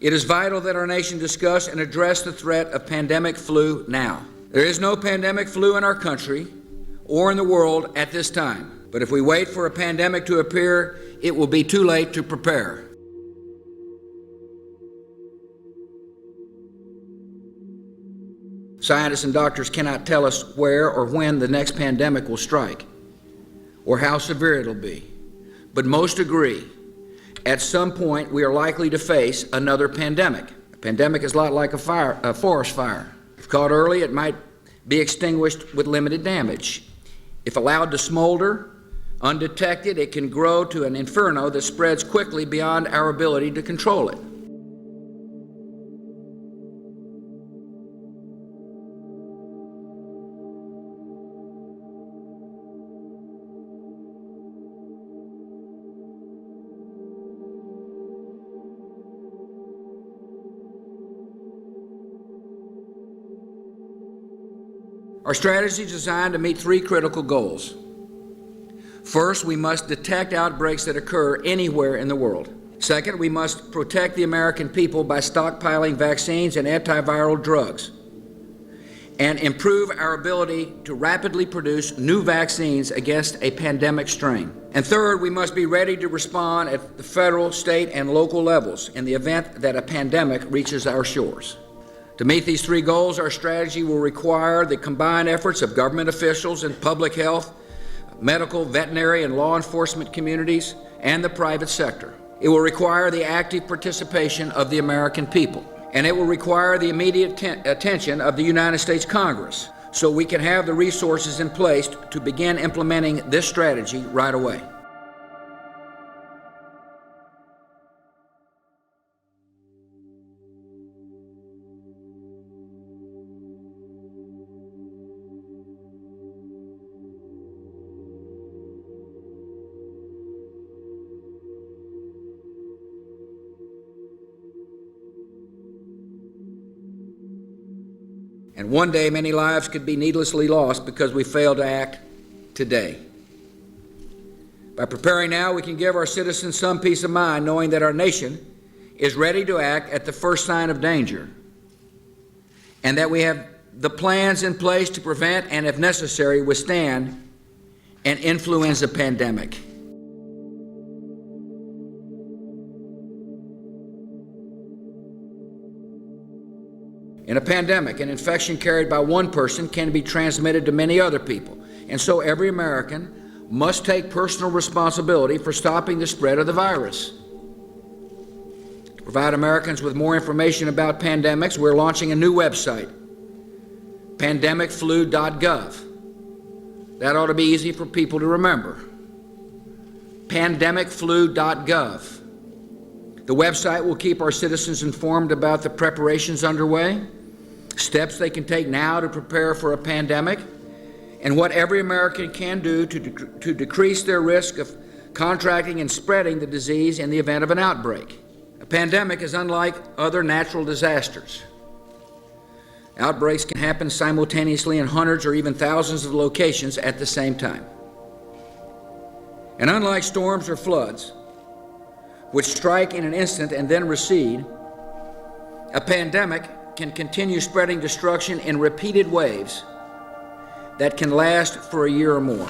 It is vital that our nation discuss and address the threat of pandemic flu now. There is no pandemic flu in our country or in the world at this time. But if we wait for a pandemic to appear, it will be too late to prepare. Scientists and doctors cannot tell us where or when the next pandemic will strike or how severe it'll be. But most agree, at some point we are likely to face another pandemic. A pandemic is a lot like a forest fire. If caught early, it might be extinguished with limited damage. If allowed to smolder, undetected, it can grow to an inferno that spreads quickly beyond our ability to control it. Our strategy is designed to meet three critical goals. First, we must detect outbreaks that occur anywhere in the world. Second, we must protect the American people by stockpiling vaccines and antiviral drugs and improve our ability to rapidly produce new vaccines against a pandemic strain. And third, we must be ready to respond at the federal, state, and local levels in the event that a pandemic reaches our shores. To meet these three goals, our strategy will require the combined efforts of government officials and public health, medical, veterinary, and law enforcement communities, and the private sector. It will require the active participation of the American people, and it will require the immediate attention of the United States Congress so we can have the resources in place to begin implementing this strategy right away. And one day, many lives could be needlessly lost because we failed to act today. By preparing now, we can give our citizens some peace of mind knowing that our nation is ready to act at the first sign of danger, and that we have the plans in place to prevent and, if necessary, withstand an influenza pandemic. In a pandemic, an infection carried by one person can be transmitted to many other people, and so every American must take personal responsibility for stopping the spread of the virus. To provide Americans with more information about pandemics, we're launching a new website, pandemicflu.gov. That ought to be easy for people to remember. pandemicflu.gov. The website will keep our citizens informed about the preparations underway, steps they can take now to prepare for a pandemic, and what every American can do to decrease their risk of contracting and spreading the disease in the event of an outbreak. A pandemic is unlike other natural disasters. Outbreaks can happen simultaneously in hundreds or even thousands of locations at the same time. And unlike storms or floods, which strike in an instant and then recede, a pandemic can continue spreading destruction in repeated waves that can last for a year or more.